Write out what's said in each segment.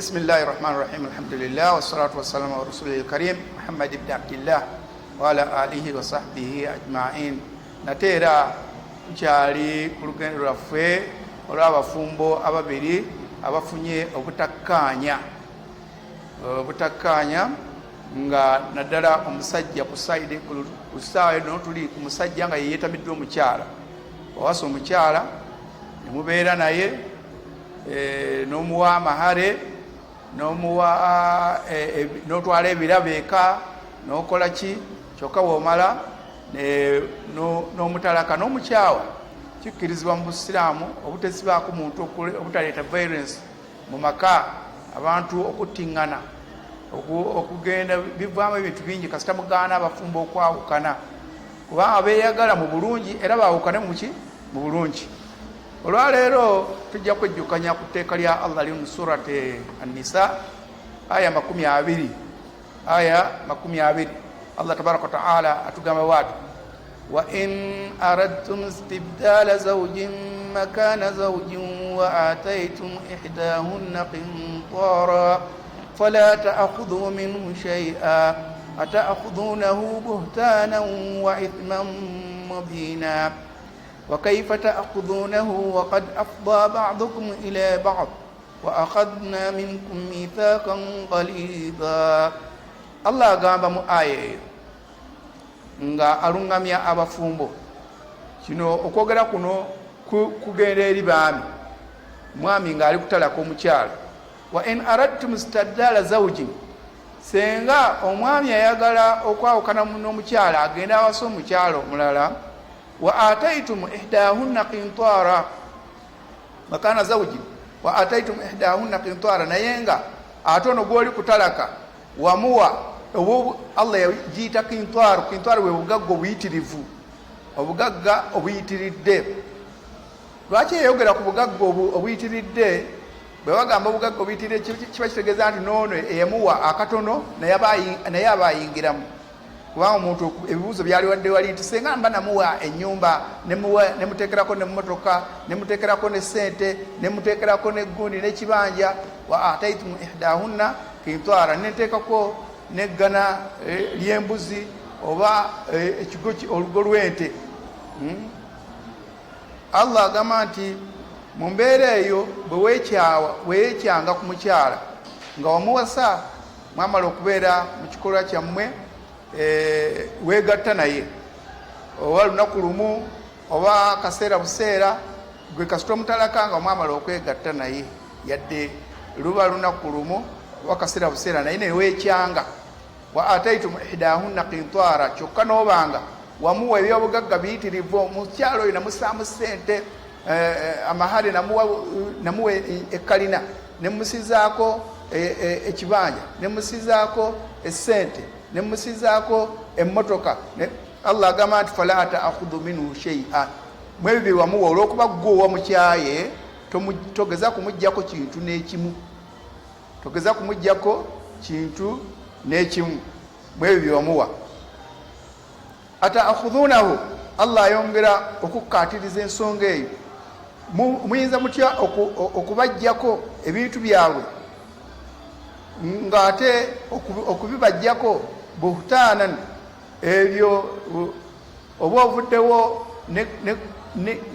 بسم الله الرحمن الرحيم الحمد لله والصلاة والسلام على رسوله الكريم محمد بن عبد الله وعلى آله وصحبه أجمعين. natera nkyali ku lugendo lwaffe olw'abafumbo ababiri abafunye obutakkaanya nga naddala omusajja ku sayidi ku ssaawa eno tuli ku musajja nga yeyeetamiddwa omukyala owasa omukyala ne mubeera naye n'omuwa amahare n'otwala ebirabo eka n'okola ki kyokka bw'omala n'omutalaka n'omukyawa. Kikkirizibwa mu busiraamu obutesibaako muntu obutaleeta violence mu maka, abantu okuttiŋŋana okugenda bivaamu ebintu bingi kasita mugaana abafumbo okwawukana kubanga beeyagala mu bulungi era baawukane mu bulungi. Olwaleero tujja kwejjukanya ku tteeka lya Allah liri mu surati An-Nisa aya 20 Allah tabaraka wa taala atugamba watu wa in aradtum istibdala zawjin makana zawjin wa ataytum ihdahunna qintara fala ta'khudhu minhu shay'a ata'khudhunahu buhtanan wa ithman mubina وكيف تأخذونه وقد أفضى بعضكم إلى بعض وأخذنا منكم ميثاقا غليظا. الله agamba mu aya eyo nga alungamya abafumbo kino okwogera kuno kugenda eri baami, mwami ng'ali kutalaka omukyala. wa in aradtum istibdala zawjin, senga omwami ayagala okwawukana n'omukyala agenda awasa omukyala omulala, wa ataitum ihdahunna qintara makana zawji wa ataitum ihdahunna qintara, naye nga ate ono gwoli kutalaka wamuwa obu Allah yagiyita qintara bwe bugagga obuyitirivu, obugagga obuyitiridde. Lwaki yeyogera ku bugagga obuyitiridde? Bwe bagamba obugagga obuyitiridde kiba kitegeeza nti noono eyamuwa akatono naye aba ayingiramu. Kubanga omuntu ebibuuzo byali wadde wali nti senga mba namuwa ennyumba nemuteekerako n'emmotoka nemuteekerako ne ssente nemuteekerako n'eggundi n'ekibanja, wa ataitum ihdahunna qintara, nenteekako n'eggana ly'embuzi oba olugo lw'ente. Allah agamba nti mu mbeera eyo bwe weekyanga ku mukyala nga wamuwasa mwamala okubeera mu kikolwa kyammwe, weegatta naye oba lunaku lumu oba kaseera buseera, gwe kasita omutalaka nga mwamala okwegatta naye, yadde luba lunaku lumu oba kaseera buseera, naye neweekyanga. wa ataitum ihdahunna qintara, kyokka n'obanga wamuwa ebyobugagga biyitirivu, omukyalo oyo namusaamu ssente, amahale namuwa ekkalina, nemusizaako ekibanja, nemusizaako essente, nemusizaako emmotoka. Allah agamba nti fala ta'khudhu minhu shay'an, mwebyo wamuwa olw'okuba gwe wamukyaye togeza kumuggyako kintu n'ekimu, togeza kumuggyako kintu n'ekimu mwebyo wamuwa. Ata'khudhunahu, Allah ayongera okukkaatiriza ensonga eyo, muyinza mutya okubaggyako ebintu byabwe ng'ate okubibaggyako buhtanan, ebyo oba ovuddewo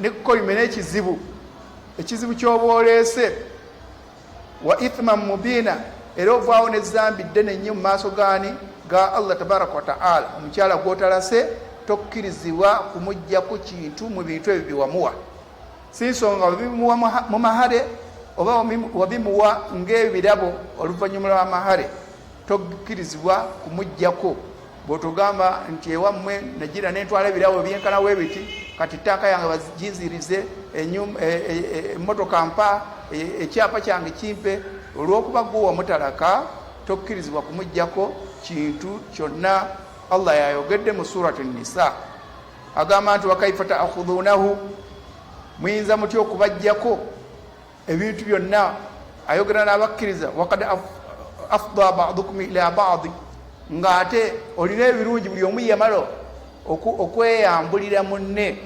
nekkolime n'ekizibu ky'oba oleese, wa ithman mubina, era ovaawo n'ezzambi ddene nnyo mu maaso ga Allah tabaraka wa ta'ala. Omukyala gw'otalase tokkirizibwa kumuggyako kintu mu bintu ebyo bye wamuwa, si nsonga wabimuwa mu mahare oba wabimuwa ng'ebirabo oluvannyuma lw'amahare, tokkirizibwa kumuggyako. Bw'otugamba nti ewammwe nagira nentwala ebirabo byenkana weebiti, kati ttaaka yange bagizirize, emmotoka mpa, ekyapa kyange kimpe, olw'okuba gwe wamutalaka tokkirizibwa kumuggyako kintu kyonna. Allah yayogedde mu surati An-Nisa agamba nti wa kaifa ta'khudhunahu, muyinza mutya okubaggyako ebintu byonna. Ayogera n'abakkiriza waqad afda ba'dukum ila ba'd, ng'ate olina ebirungi buli omu yamala okweyambulira munne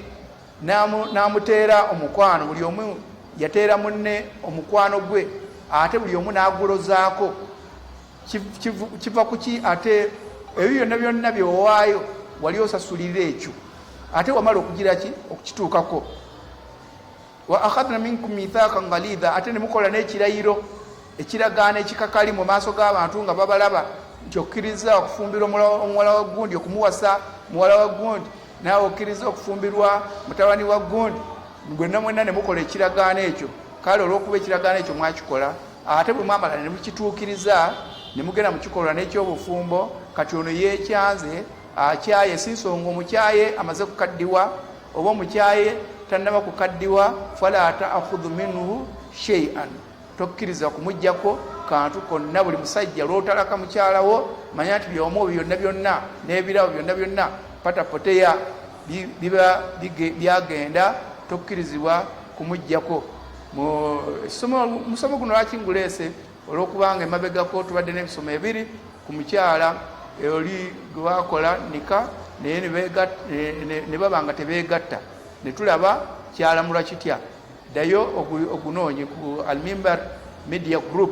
n'amuteera omukwano, buli omu yateera munne omukwano gwe ate buli omu n'agolozaako kiva kuki ate ebyo byonna byowaayo wali osasulira ekyo ate wamala okugira ki okukituukako wa akhadna minkum mithaqan ghalidha ate nemukola n'ekirayiro ekiragaana ekikakali mu maaso g'abantu nga babalaba nti okkiriza okufumbirwa omuwala wa gundi okumuwasa muwala wa gundi naawe okkiriza okufumbirwa mutabani wa gundi mwenna mwenna nemukola ekiragaana ekyo kale olw'okuba ekiragaana ekyo mwakikola ate bwe mwamala ne mukituukiriza ne mugenda mukikolwa n'ekyobufumbo kati ono yeekyanze akyaye si nsonga omukyaye amaze kukaddiwa oba omukyaye tannaba kukaddiwa fala ta'khudhu minhu shay'an tokkiriza kumuggyako kantu konna buli musajja lw'otalaka mukyalawo manya nti byomu byonna n'ebirawo byonna patapoteya biba byagenda tokkirizibwa kumuggyako musomo guno lwaki nguleese olw'okubanga emabegako tubadde n'ebisomo ebiri ku mukyala oli gwe bakola nika naye ne baba nga tebeegatta ne tulaba kyalamulwa kitya ddayo ogunoonye ku Al-Mimbar Media Group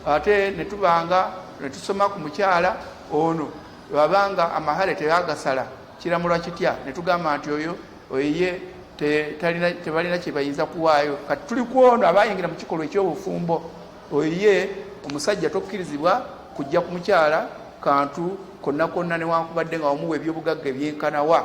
ate ne tubanga ne tusoma ku mukyala ono wabanga amahale teyagasala kiramulwa kitya ne tugamba nti oyo ye tebalina kye bayinza kuwaayo kati tuli ku ono abayingira mu kikolwa eky'obufumbo oyo ye omusajja tokkirizibwa kujja ku mukyala kantu konna konna newankubadde nga wamuwa ebyobugagga ebyenkanawa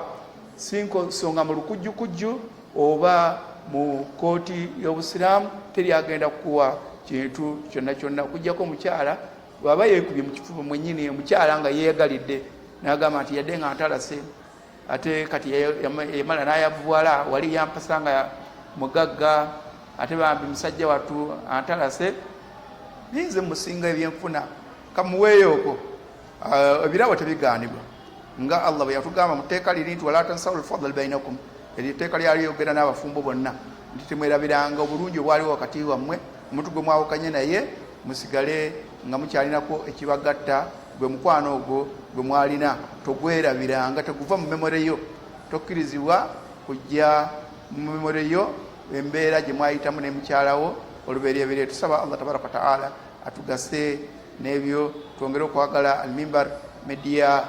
nsonga mu lukujjukujju oba mu kooti y'obusiraamu teri agenda kukuwa kintu kyonna okujjako omukyala bw'aba yeekubye mu kifuba mwennyini omukyala nga yeeyagalidde n'agamba nti yadde nga ntalase ate kati yamala n'ayavuwala wali yampasa nga mugagga ate bambi musajja wattu antalase ninze musinga ebyenfuna kamuweeyo okwo ebirabo tebigaanibwa nga Allah bwe yatugamba mu tteeka liri nti wala tansawu al-fadla bainakum eriteeka lyali yogera n'abafumbo bonna nti temwerabiranga obulungi obwaliwo wakati wammwe omuntu gwe mwawukanye naye musigale nga mukyalinako ekibagatta gwe mukwano ogwo gwe mwalina togwerabiranga teguva mu memore yo tokkirizibwa kujja mu memore yo embeera gye mwayitamu ne mukyalawo olubereberye tusaba Allah tabaraka wa taala atugase n'ebyo twongere okwagala Al-Mimbar Media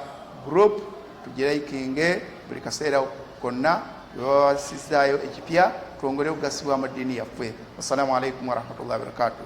Group tugiraikinge buli kaseera konna wewasizaayo ekipya twongere okugasibwa mu ddiini yaffe. Assalamu alaikum warahmatullahi wabarakatuh.